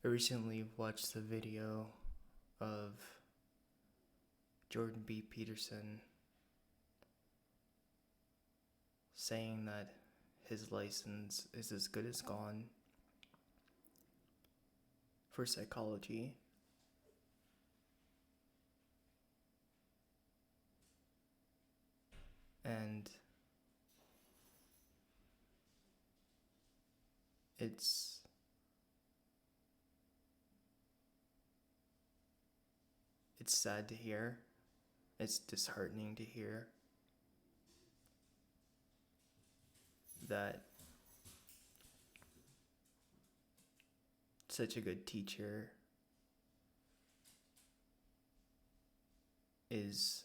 I recently watched the video of Jordan B Peterson saying that his license is as good as gone for psychology. And it's sad to hear. It's disheartening to hear that such a good teacher is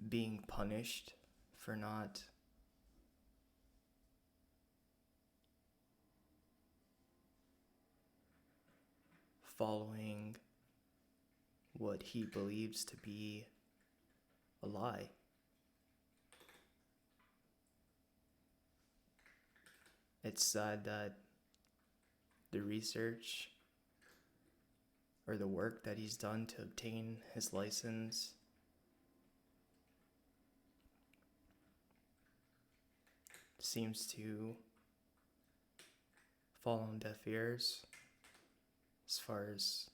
being punished for not following what he believes to be a lie. It's sad that the research or the work that he's done to obtain his license seems to fall on deaf ears as far as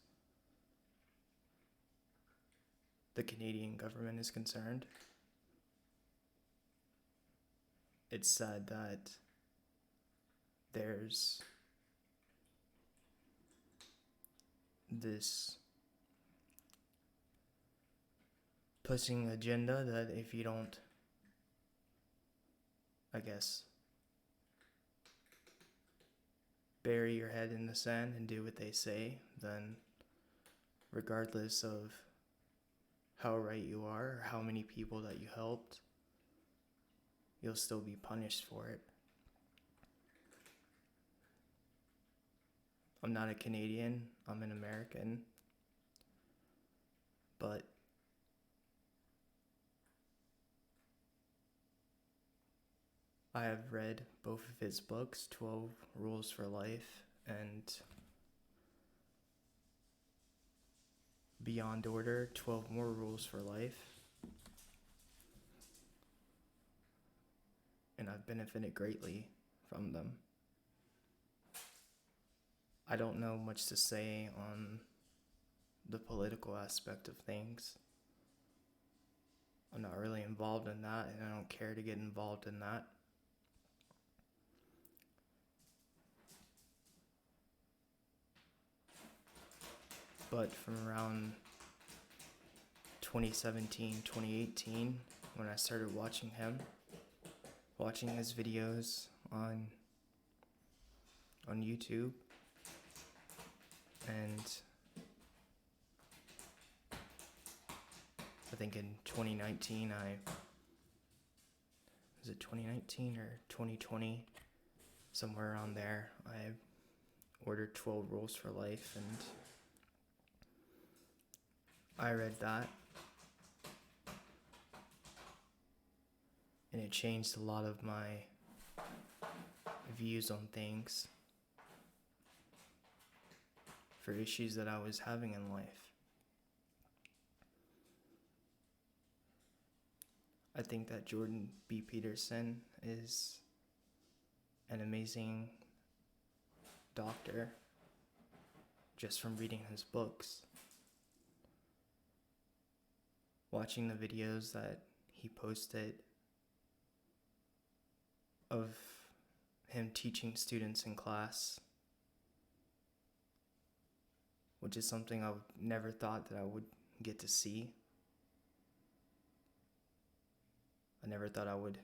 the Canadian government is concerned. It's sad that there's this pushing agenda that if you don't, I guess, bury your head in the sand and do what they say, then regardless of how right you are or how many people that you helped, you'll still be punished for it. I'm not a Canadian, I'm an American, but I have read both of his books, 12 Rules for Life and Beyond Order, 12 More Rules for Life. And I've benefited greatly from them. I don't know much to say on the political aspect of things. I'm not really involved in that, and I don't care to get involved in that. But from around 2017, 2018, when I started watching his videos on YouTube, and I think in 2019, was it 2019 or 2020? Somewhere around there, I ordered 12 Rules for Life, and I read that, and it changed a lot of my views on things for issues that I was having in life. I think that Jordan B Peterson is an amazing doctor just from reading his books. Watching the videos that he posted of him teaching students in class, which is something I never thought that I would get to see. I never thought I would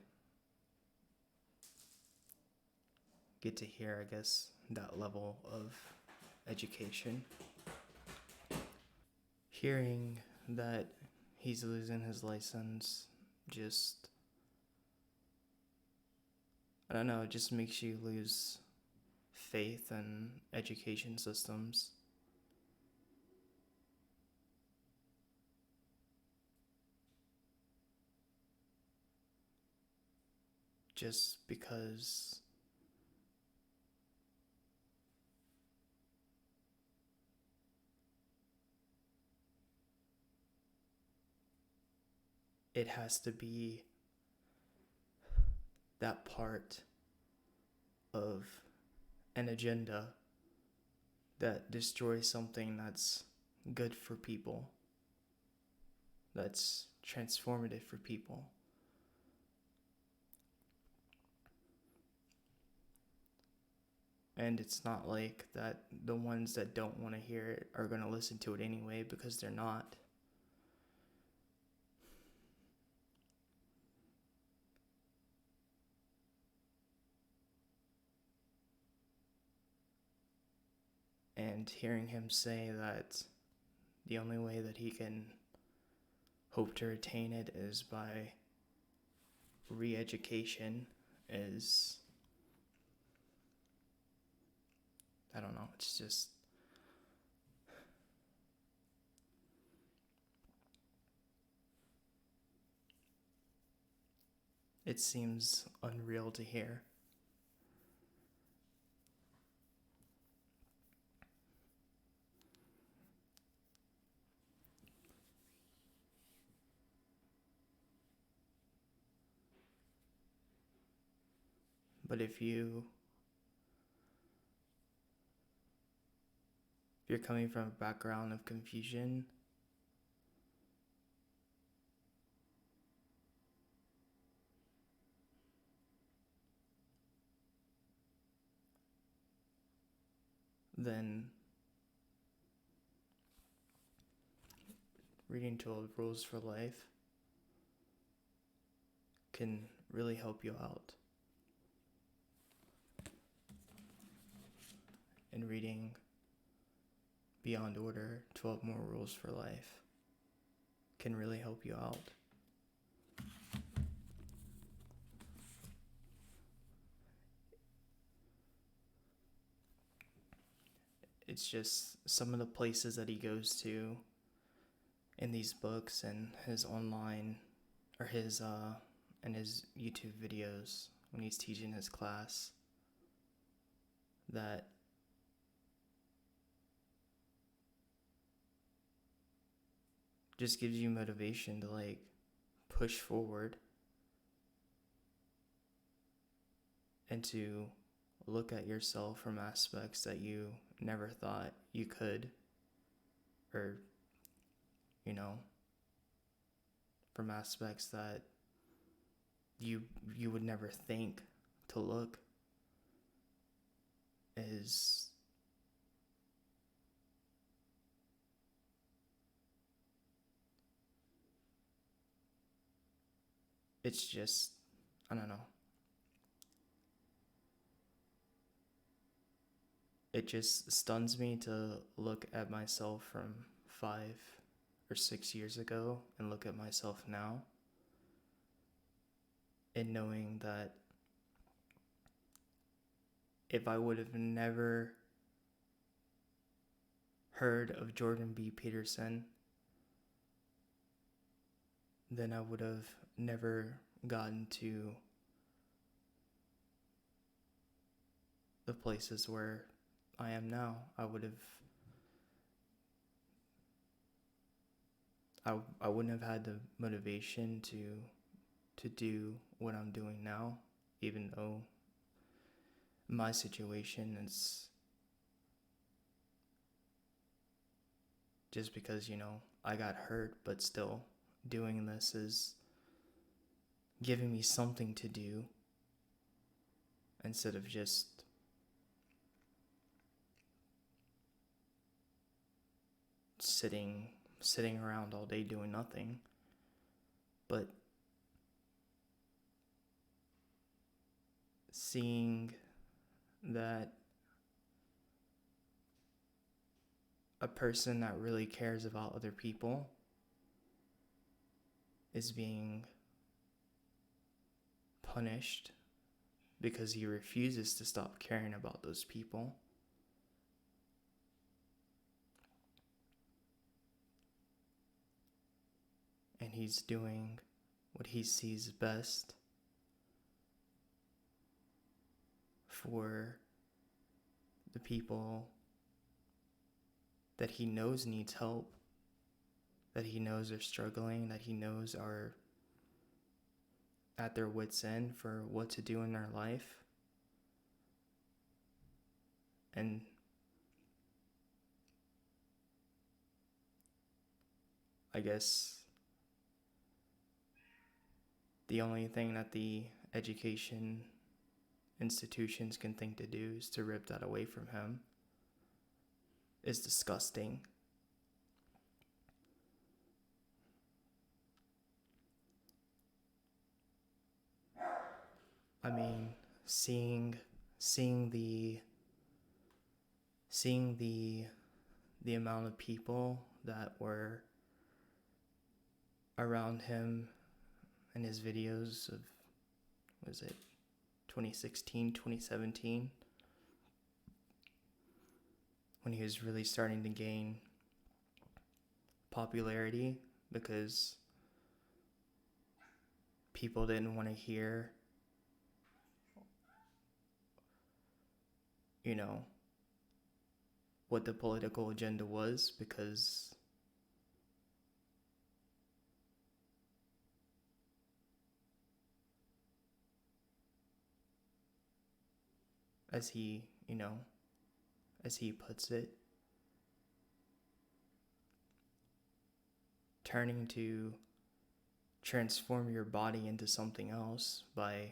get to hear, I guess, that level of education. Hearing that he's losing his license just, I don't know, it just makes you lose faith in education systems. Just because it has to be that part of an agenda that destroys something that's good for people, that's transformative for people. And it's not like that the ones that don't want to hear it are going to listen to it anyway, because they're not. And hearing him say that the only way that he can hope to retain it is by re-education is, I don't know, it's just, it seems unreal to hear. But if you're coming from a background of confusion, then reading 12 Rules for Life can really help you out. And reading Beyond Order, 12 More Rules for Life can really help you out. It's just some of the places that he goes to in these books and his online, or his and his YouTube videos when he's teaching his class, that just gives you motivation to like push forward and to look at yourself from aspects that you never thought you could, or, you know, from aspects that you would never think to look, is it's just, I don't know. It just stuns me to look at myself from 5 or 6 years ago and look at myself now, and knowing that if I would have never heard of Jordan B Peterson, then I would have never gotten to the places where I am now. I wouldn't have had the motivation to do what I'm doing now, even though my situation is just because, I got hurt, but still doing this is giving me something to do instead of just sitting around all day doing nothing. But seeing that a person that really cares about other people is being punished because he refuses to stop caring about those people, and he's doing what he sees best for the people that he knows needs help, that he knows are struggling, that he knows are at their wits' end for what to do in their life. And I guess the only thing that the education institutions can think to do is to rip that away from him is disgusting. I mean, seeing the amount of people that were around him in his videos of, was it 2016, 2017, when he was really starting to gain popularity because people didn't want to hear, what the political agenda was, because as he puts it, turning to transform your body into something else by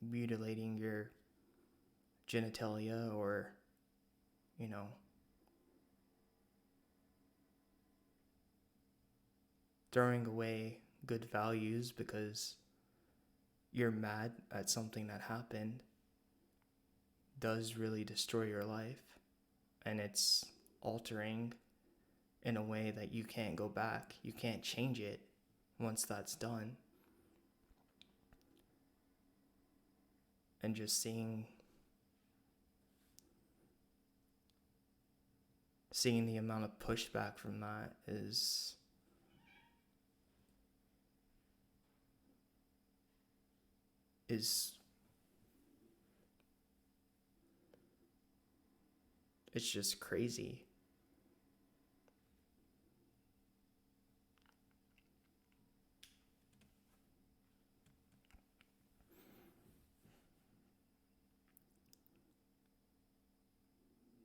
mutilating your genitalia or, throwing away good values because you're mad at something that happened does really destroy your life, and it's altering in a way that you can't go back. You can't change it once that's done. And just seeing the amount of pushback from that is it's just crazy.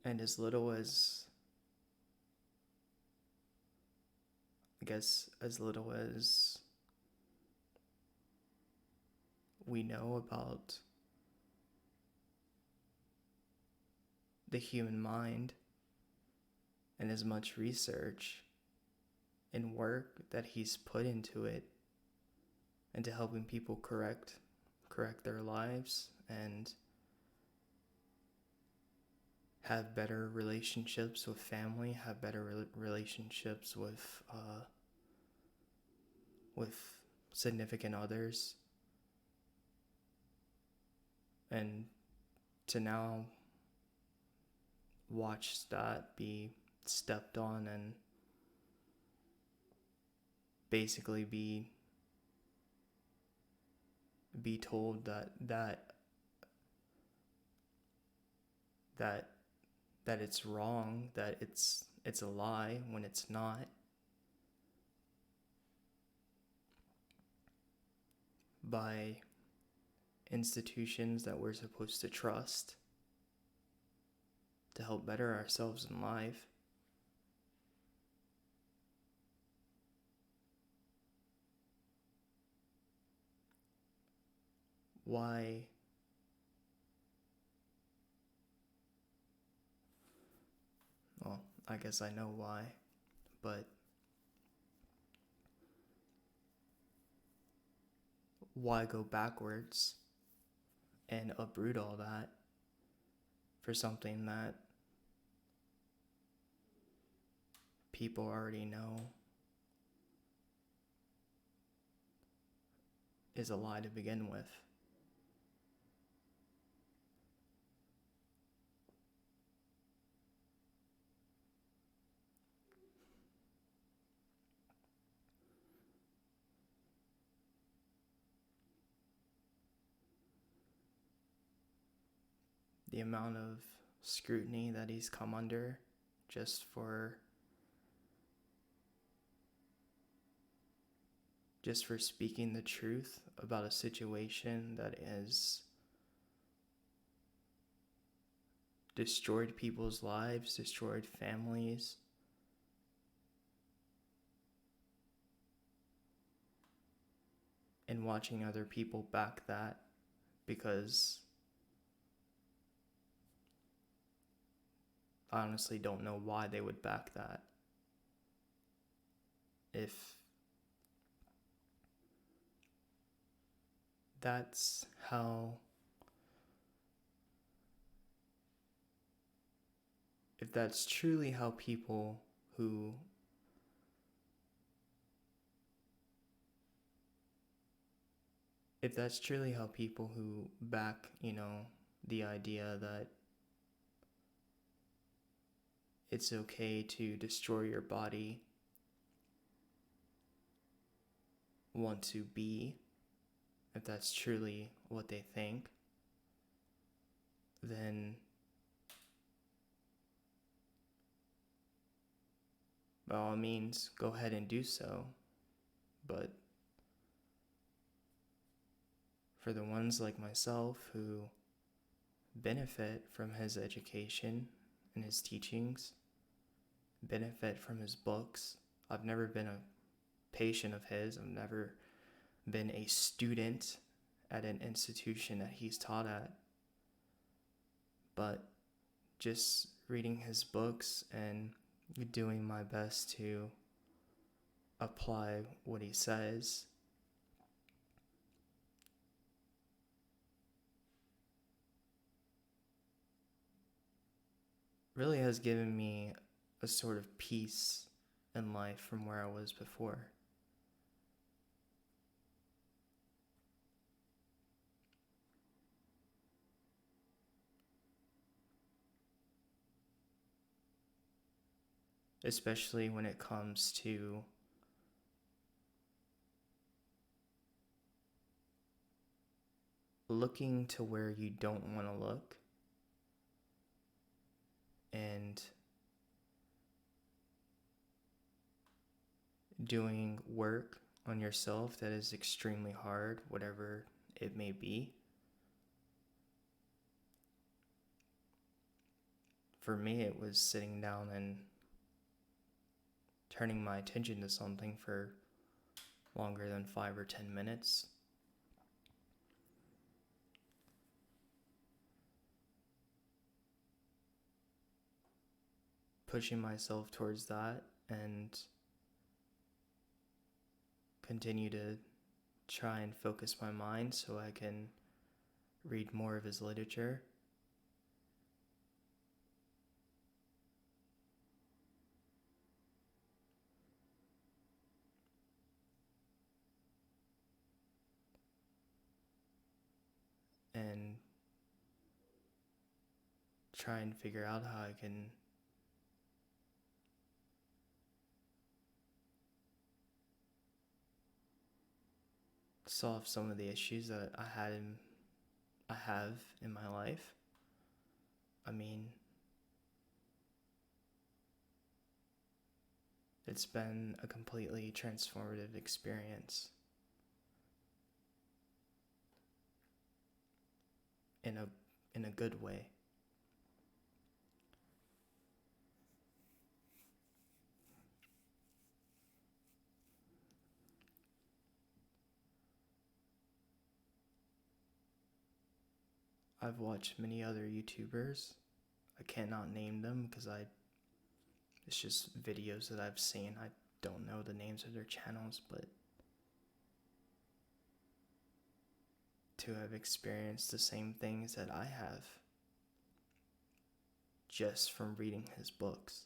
And as little as we know about the human mind, and as much research and work that he's put into it, into helping people correct their lives and have better relationships with family, have better relationships with significant others, and to now watch that be stepped on and basically be told that it's wrong, that it's a lie when it's not, by institutions that we're supposed to trust to help better ourselves in life. Why? Well, I guess I know why, but why go backwards and uproot all that for something that people already know is a lie to begin with? The amount of scrutiny that he's come under just for just for speaking the truth about a situation that has destroyed people's lives, destroyed families. And watching other people back that, because I honestly don't know why they would back that. If that's how, if that's truly how people who if that's truly how people who back, the idea that it's okay to destroy your body want to be, if that's truly what they think, then by all means, go ahead and do so. But for the ones like myself who benefit from his education and his teachings, benefit from his books, I've never been a patient of his, I've never been a student at an institution that he's taught at, but just reading his books and doing my best to apply what he says really has given me a sort of peace in life from where I was before. Especially when it comes to looking to where you don't want to look and doing work on yourself that is extremely hard, whatever it may be. For me, it was sitting down and turning my attention to something for longer than 5 or 10 minutes. Pushing myself towards that and continue to try and focus my mind so I can read more of his literature. And try and figure out how I can solve some of the issues that I have in my life. I mean, it's been a completely transformative experience in a good way. I've watched many other YouTubers. I cannot name them because it's just videos that I've seen. I don't know the names of their channels, but to have experienced the same things that I have just from reading his books.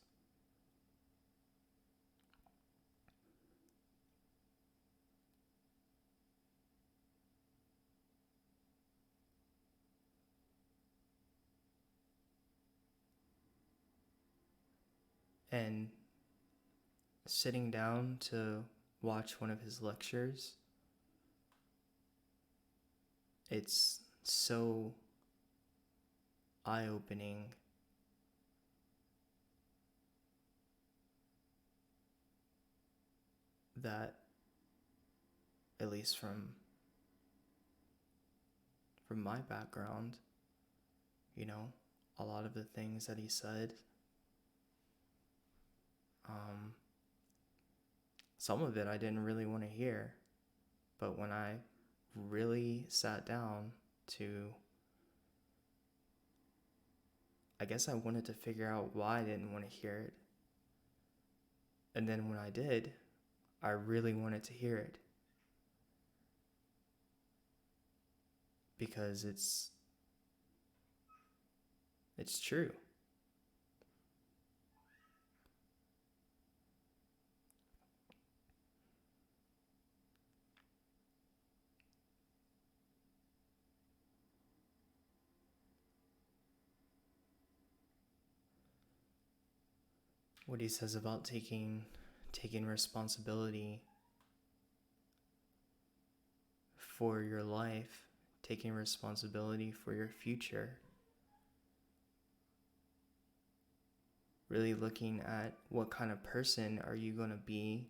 And sitting down to watch one of his lectures, it's so eye-opening that at least from my background, you know, a lot of the things that he said, some of it I didn't really want to hear. But when I really sat down to, I guess I wanted to figure out why I didn't want to hear it. And then when I did, I really wanted to hear it. Because it's true. What he says about taking responsibility for your life, taking responsibility for your future, really looking at what kind of person are you going to be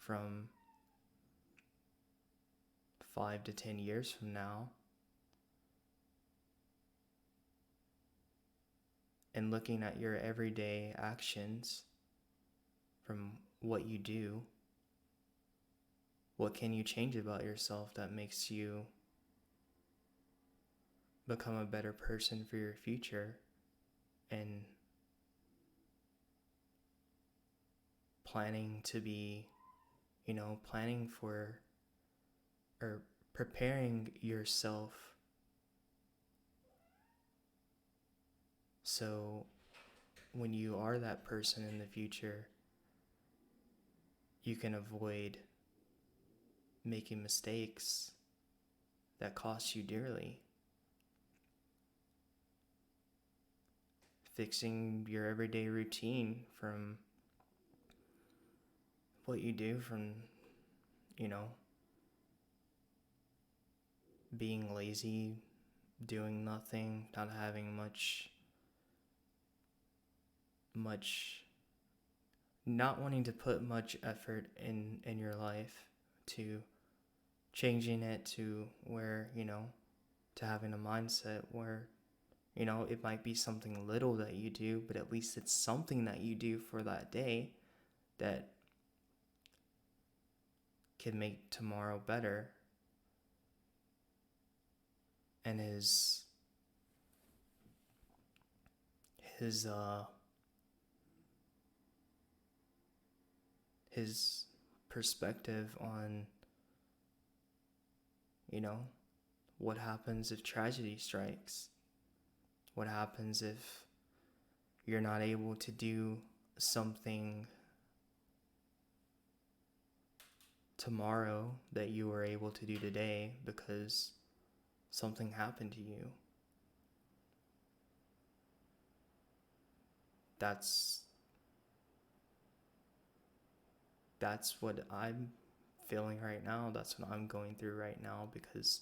from 5 to 10 years from now, and looking at your everyday actions from what you do. What can you change about yourself that makes you become a better person for your future, and planning to be, planning for or preparing yourself so when you are that person in the future, you can avoid making mistakes that cost you dearly. Fixing your everyday routine from what you do, from, being lazy, doing nothing, not having much, not wanting to put much effort in your life, to changing it to where, to having a mindset where, it might be something little that you do, but at least it's something that you do for that day that can make tomorrow better. And his perspective on, what happens if tragedy strikes? What happens if you're not able to do something tomorrow that you were able to do today because something happened to you? That's what I'm feeling right now. That's what I'm going through right now, because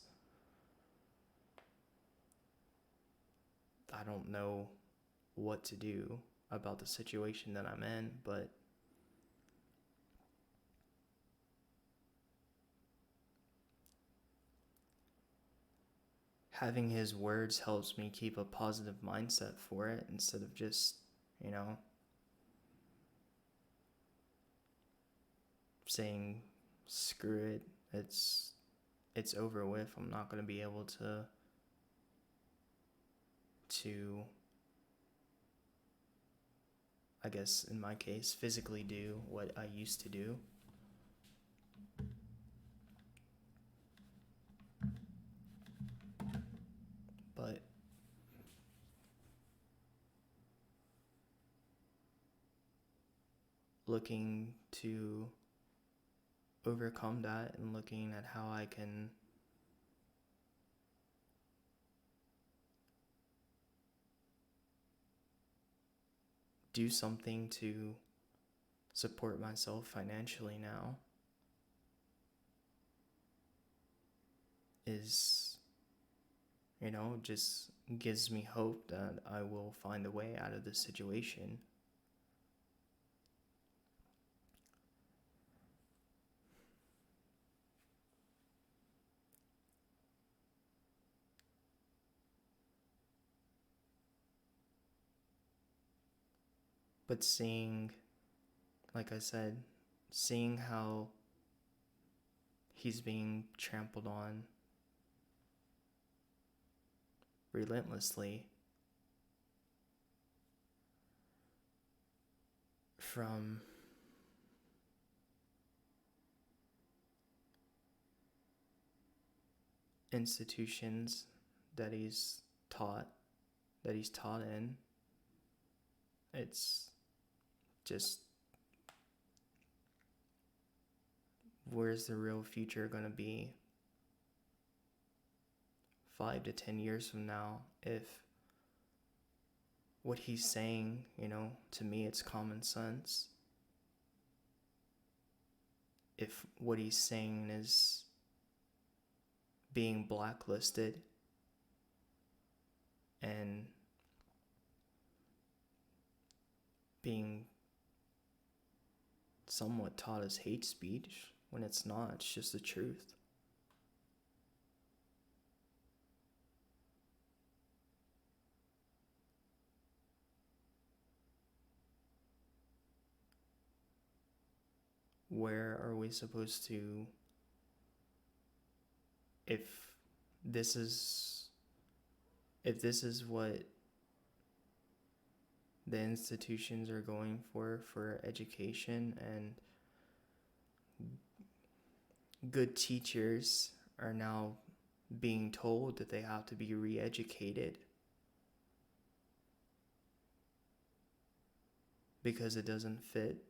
I don't know what to do about the situation that I'm in, but having his words helps me keep a positive mindset for it, instead of just, saying screw it, it's over with. I'm not going to be able to I guess in my case, physically do what I used to do. But looking to overcome that, and looking at how I can do something to support myself financially now, is, just gives me hope that I will find a way out of this situation. But seeing, like I said, seeing how he's being trampled on relentlessly from institutions that he's taught in, it's just, where's the real future going to be 5 to 10 years from now if what he's saying, to me it's common sense. If what he's saying is being blacklisted and being somewhat taught as hate speech, when it's not, it's just the truth. Where are we supposed to, if this is what the institutions are going for education, and good teachers are now being told that they have to be re-educated because it doesn't fit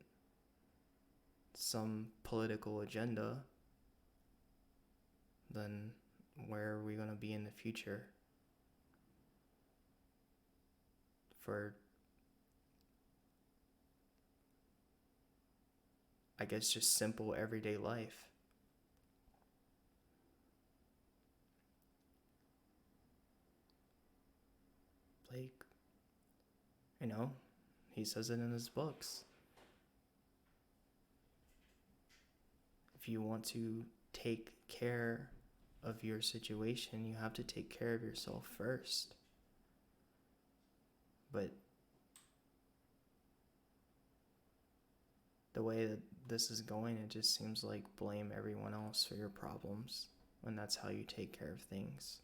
some political agenda, then where are we going to be in the future for, I guess, just simple everyday life? Like, he says it in his books. If you want to take care of your situation, you have to take care of yourself first. But the way that this is going, it just seems like blame everyone else for your problems when that's how you take care of things.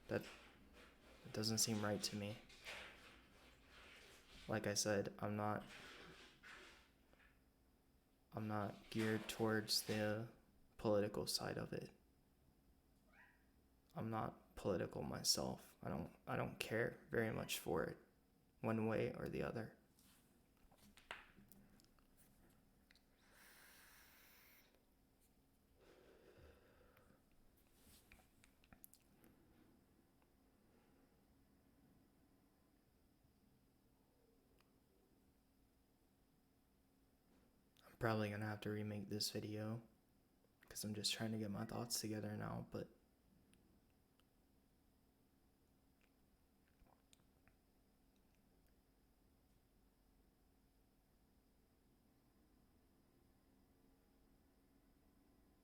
That doesn't seem right to me. Like I said, I'm not geared towards the political side of it. I'm not political myself. I don't care very much for it, one way or the other. I'm probably gonna have to remake this video because I'm just trying to get my thoughts together now, but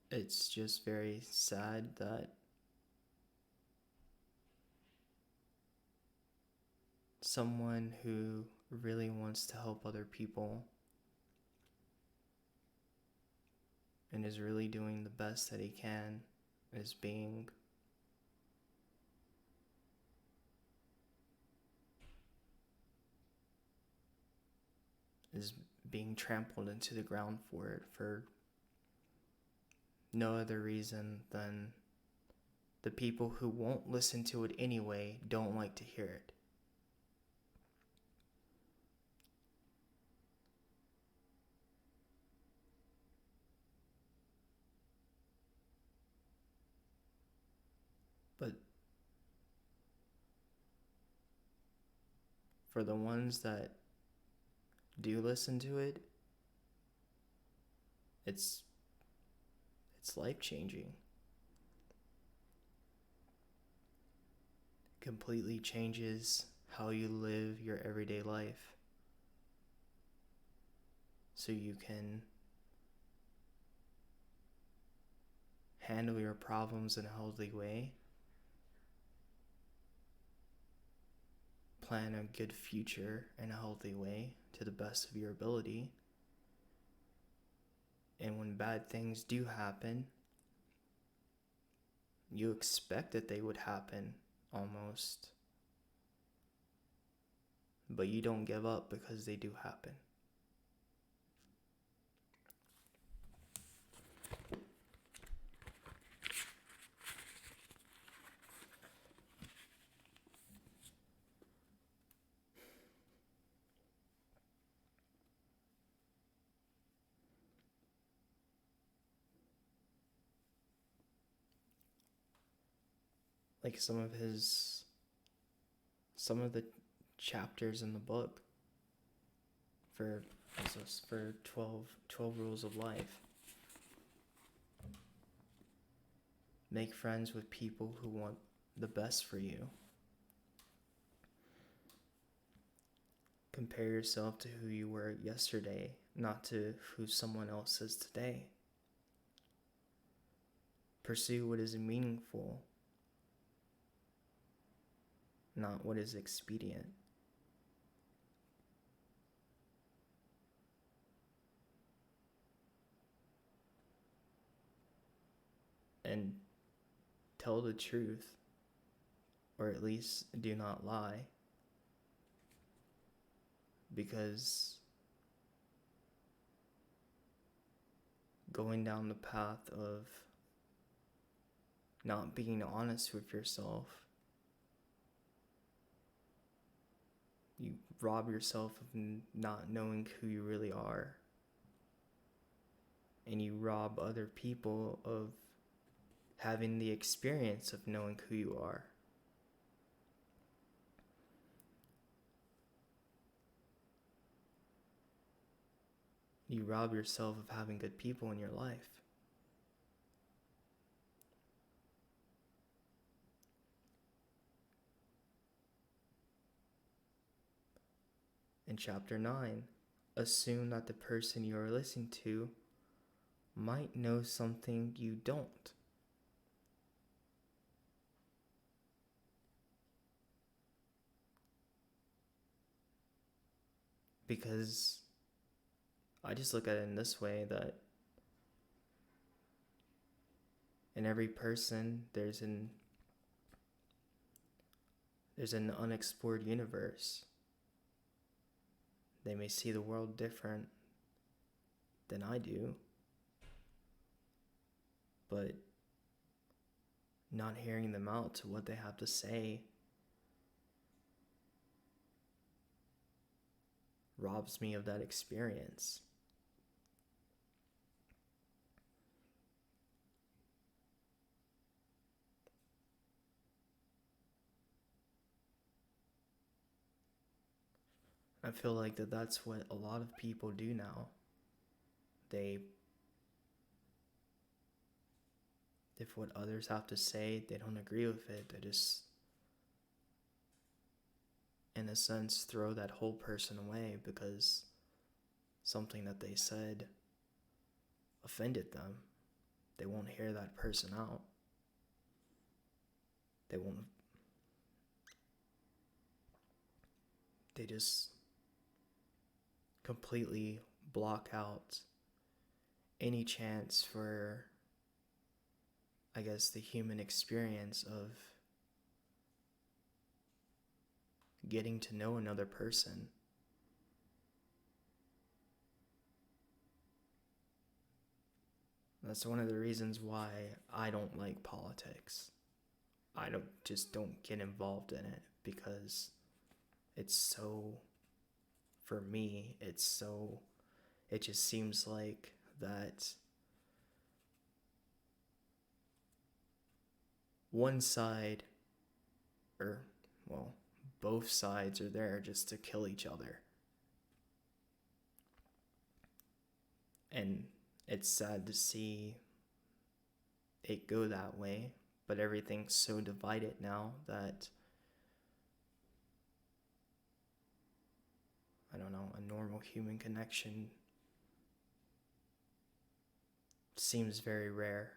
it's just very sad that someone who really wants to help other people and is really doing the best that he can is being trampled into the ground for it, for no other reason than the people who won't listen to it anyway don't like to hear it. But for the ones that do listen to it, it's life-changing. It completely changes how you live your everyday life, so you can handle your problems in a healthy way, plan a good future in a healthy way to the best of your ability. And when bad things do happen, you expect that they would happen almost. But you don't give up because they do happen. Like some of the chapters in the book for 12 rules of life. Make friends with people who want the best for you. Compare yourself to who you were yesterday, not to who someone else is today. Pursue what is meaningful, not what is expedient. And tell the truth, or at least do not lie, because going down the path of not being honest with yourself, you rob yourself of not knowing who you really are, and you rob other people of having the experience of knowing who you are. You rob yourself of having good people in your life. In chapter 9, assume that the person you are listening to might know something you don't. Because I just look at it in this way, that in every person there's an unexplored universe. They may see the world different than I do, but not hearing them out to what they have to say robs me of that experience. I feel like that's what a lot of people do now. If what others have to say, they don't agree with it, they just, in a sense, throw that whole person away because something that they said offended them. They won't hear that person out. They just completely block out any chance for, I guess, the human experience of getting to know another person. That's one of the reasons why I don't like politics. I don't get involved in it, because it's so, for me, it just seems like that one side, both sides are there just to kill each other. And it's sad to see it go that way, but everything's so divided now that, I don't know, a normal human connection seems very rare.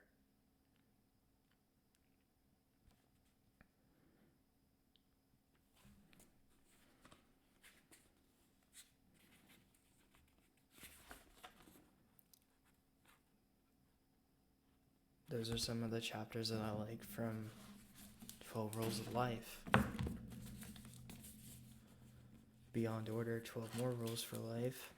those are some of the chapters that I like from 12 Rules of Life. Beyond Order, 12 More Rules for Life.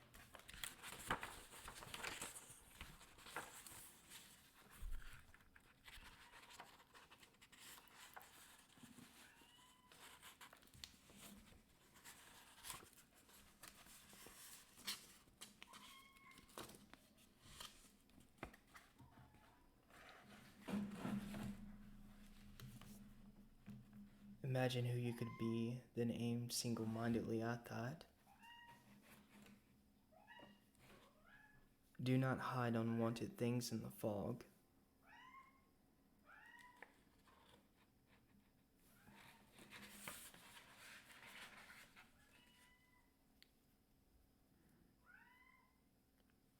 Imagine who you could be, then aim single-mindedly at that. Do not hide unwanted things in the fog.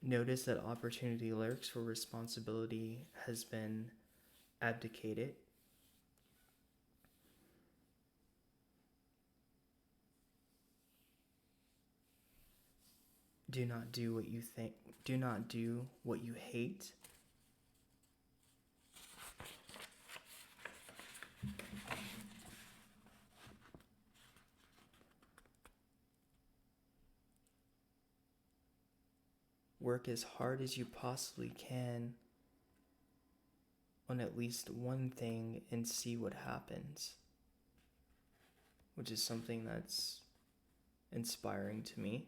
Notice that opportunity lurks where responsibility has been abdicated. Do not do what you think. Do not do what you hate. Work as hard as you possibly can on at least one thing and see what happens, which is something that's inspiring to me.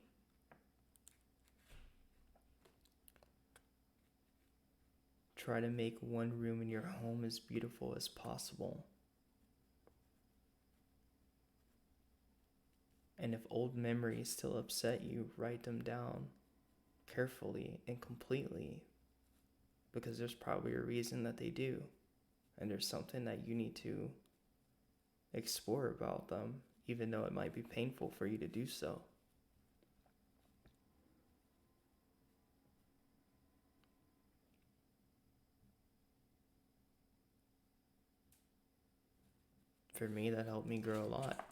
Try to make one room in your home as beautiful as possible. And if old memories still upset you, write them down carefully and completely, because there's probably a reason that they do, and there's something that you need to explore about them, even though it might be painful for you to do so. For me, that helped me grow a lot.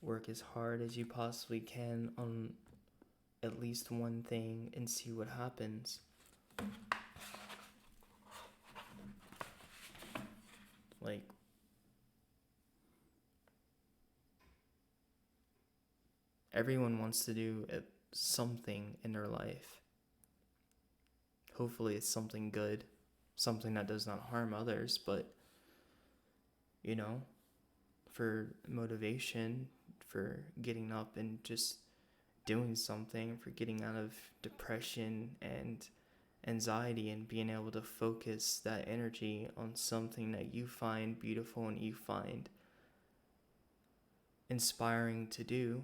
Work as hard as you possibly can on at least one thing and see what happens. Like, everyone wants to do something in their life. Hopefully it's something good, something that does not harm others, but, for motivation, for getting up and just doing something, for getting out of depression and anxiety and being able to focus that energy on something that you find beautiful and you find inspiring to do.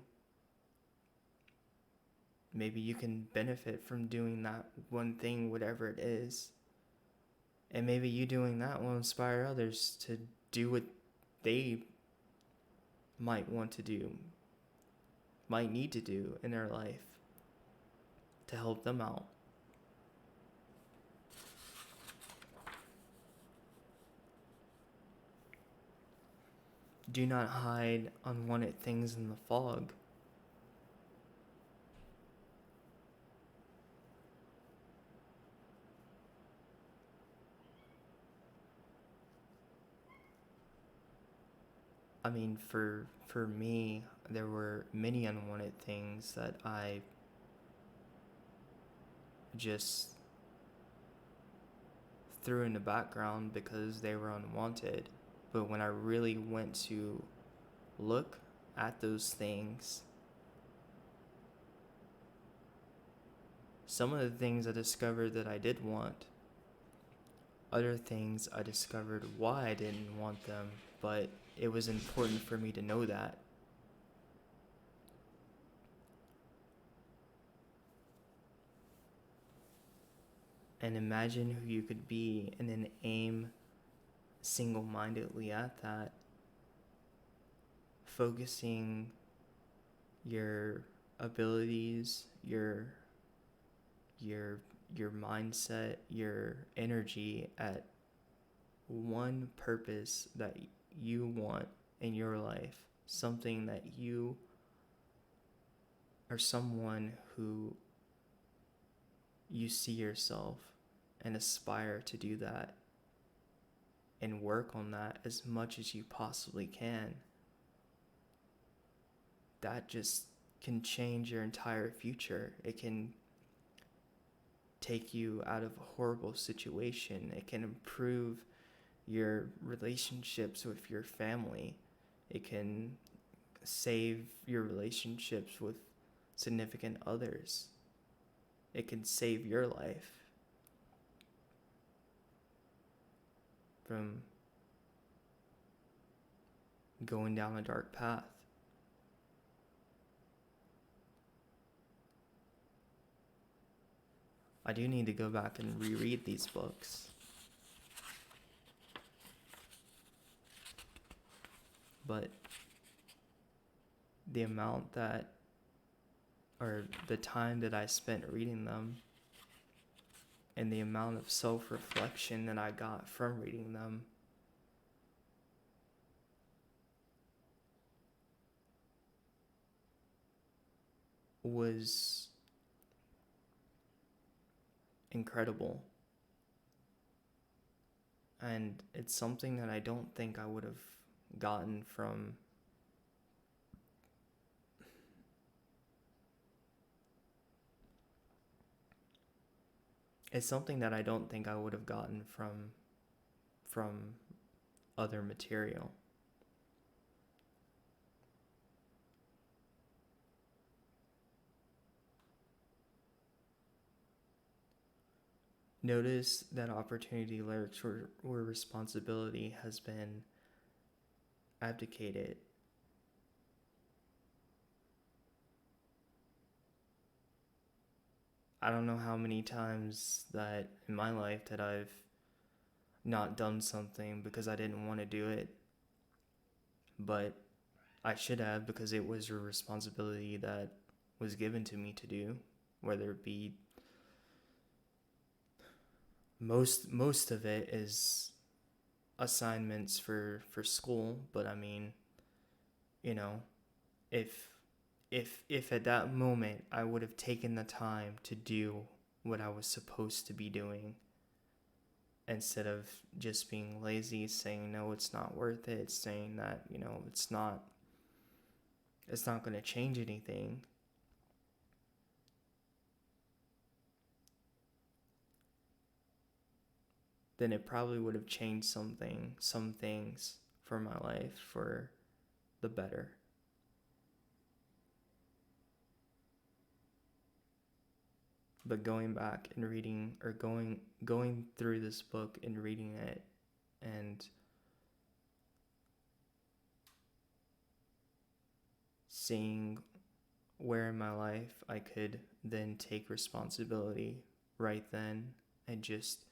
Maybe you can benefit from doing that one thing, whatever it is. And maybe you doing that will inspire others to do what they might want to do, might need to do in their life to help them out. Do not hide unwanted things in the fog. I mean, for me, there were many unwanted things that I just threw in the background because they were unwanted. But when I really went to look at those things, some of the things I discovered that I did want. Other things I discovered why I didn't want them, but it was important for me to know that. And imagine who you could be and then aim single-mindedly at that, focusing your abilities, your mindset, your energy at one purpose that you want in your life, something that you or someone who you see yourself and aspire to do that and work on that as much as you possibly can, that just can change your entire future. It can take you out of a horrible situation. It can improve your relationships with your family. It can save your relationships with significant others. It can save your life from going down a dark path. I do need to go back and reread these books. But the amount that, or the time that I spent reading them, and the amount of self-reflection that I got from reading them, was incredible. And it's something that I don't think I would have gotten from other material. Notice that opportunity lurks where responsibility has been abdicated. I don't know how many times that in my life that I've not done something because I didn't want to do it, but I should have, because it was a responsibility that was given to me to do, whether it be most of it is assignments for school, but I mean, you know, if at that moment I would have taken the time to do what I was supposed to be doing, instead of just being lazy, saying no, it's not worth it, saying that, it's not going to change anything, then it probably would have changed some things for my life for the better. But going back and reading, or going through this book and reading it, and seeing where in my life I could then take responsibility right then and just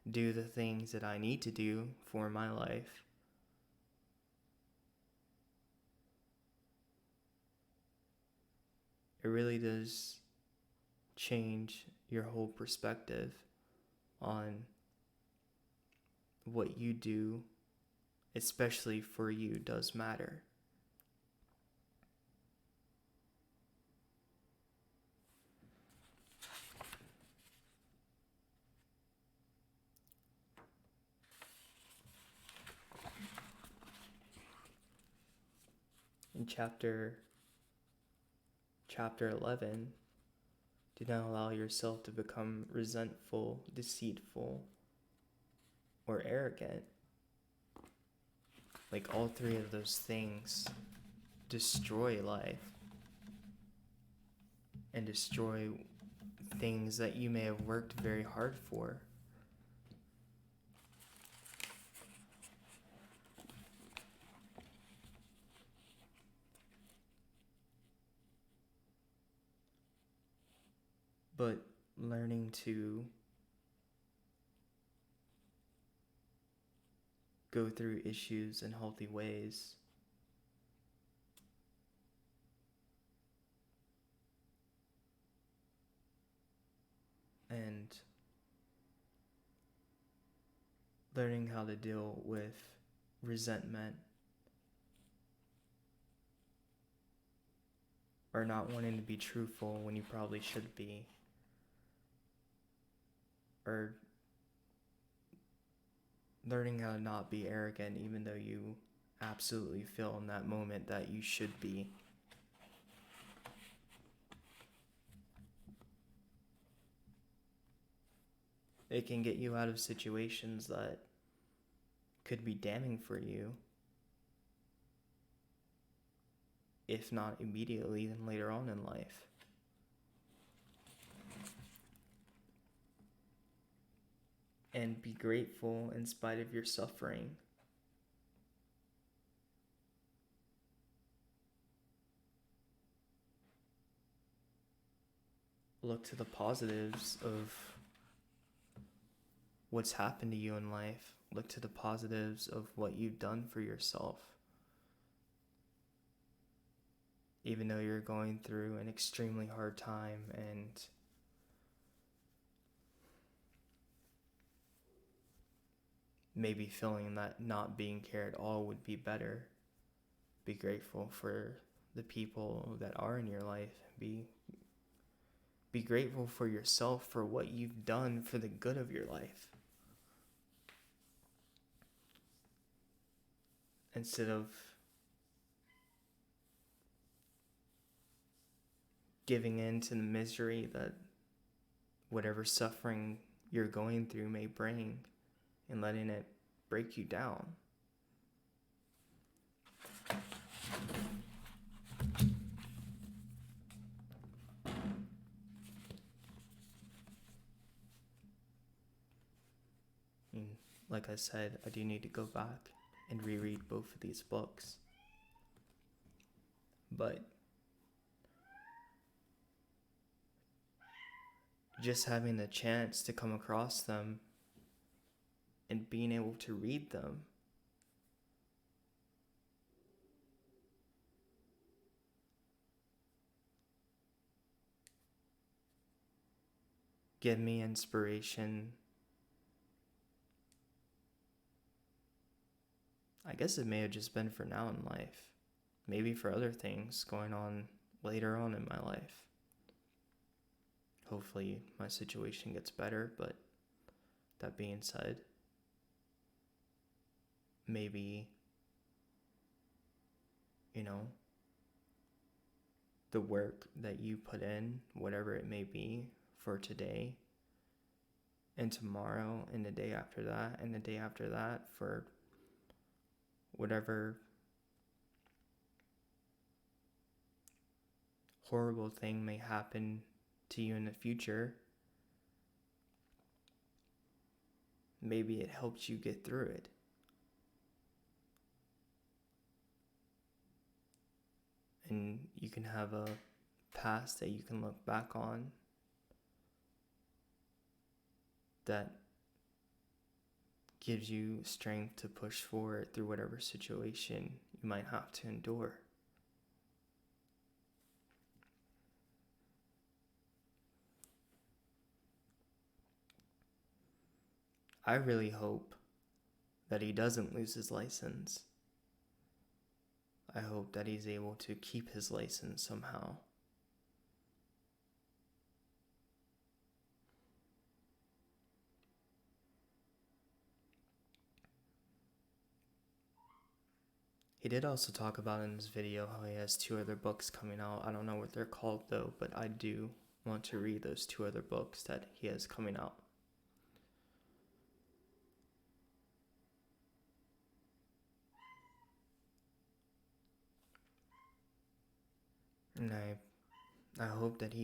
do the things that I need to do for my life, it really does change your whole perspective on what you do, especially for you, does matter. In chapter 11, do not allow yourself to become resentful, deceitful, or arrogant. Like, all three of those things destroy life and destroy things that you may have worked very hard for. But learning to go through issues in healthy ways and learning how to deal with resentment or not wanting to be truthful when you probably should be, or learning how to not be arrogant even though you absolutely feel in that moment that you should be. It can get you out of situations that could be damning for you, if not immediately, then later on in life. And be grateful in spite of your suffering. Look to the positives of what's happened to you in life. Look to the positives of what you've done for yourself. Even though you're going through an extremely hard time and maybe feeling that not being cared at all would be better, be grateful for the people that are in your life. Be grateful for yourself for what you've done for the good of your life. Instead of giving in to the misery that whatever suffering you're going through may bring and letting it break you down. And like I said, I do need to go back and reread both of these books. But just having the chance to come across them and being able to read them give me inspiration. I guess it may have just been for now in life. Maybe for other things going on later on in my life. Hopefully my situation gets better, but that being said, maybe, the work that you put in, whatever it may be, for today and tomorrow and the day after that and the day after that, for whatever horrible thing may happen to you in the future, maybe it helps you get through it. And you can have a past that you can look back on that gives you strength to push forward through whatever situation you might have to endure. I really hope that he doesn't lose his license. I hope that he's able to keep his license somehow. He did also talk about in his video how he has 2 other books coming out. I don't know what they're called though, but I do want to read those 2 other books that he has coming out. And I hope that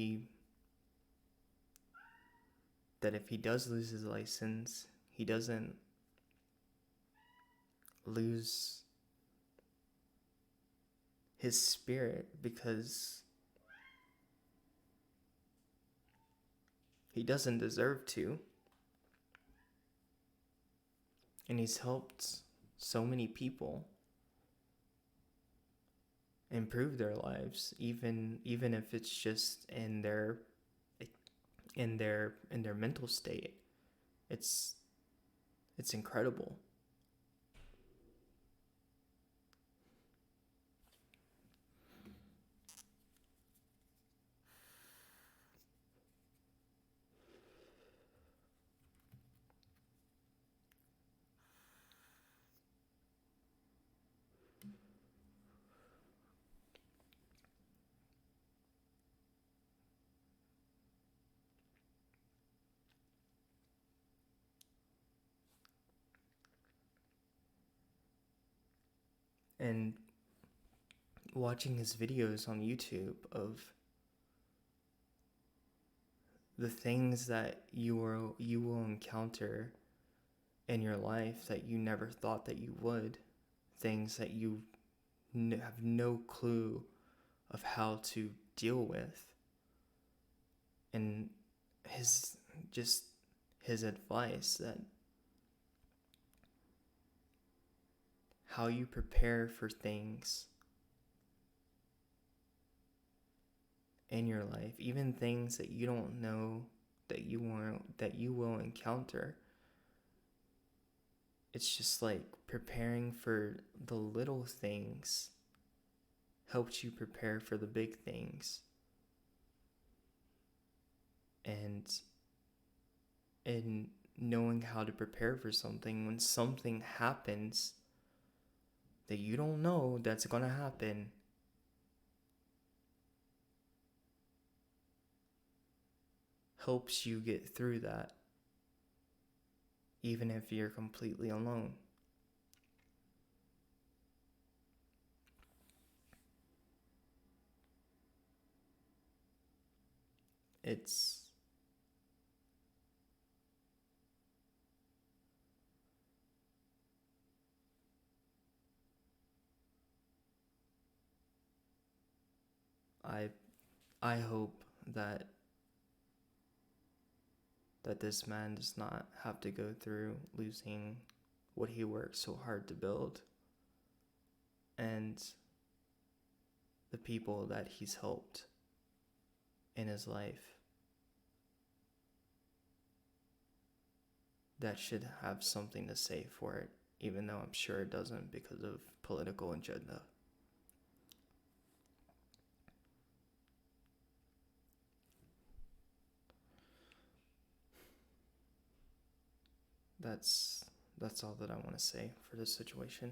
if he does lose his license, he doesn't lose his spirit, because he doesn't deserve to. And he's helped so many people improve their lives, even if it's just in their mental state. It's incredible. And watching his videos on YouTube of the things that you will encounter in your life that you never thought that you would, things that you have no clue of how to deal with, and his advice that how you prepare for things in your life, even things that you don't know that you will encounter. It's just like preparing for the little things helps you prepare for the big things. And in knowing how to prepare for something, when something happens that you don't know that's gonna happen, helps you get through that, even if you're completely alone. It's I I hope that this man does not have to go through losing what he worked so hard to build, and the people that he's helped in his life. That should have something to say for it, even though I'm sure it doesn't because of political agenda. That's all that I want to say for this situation.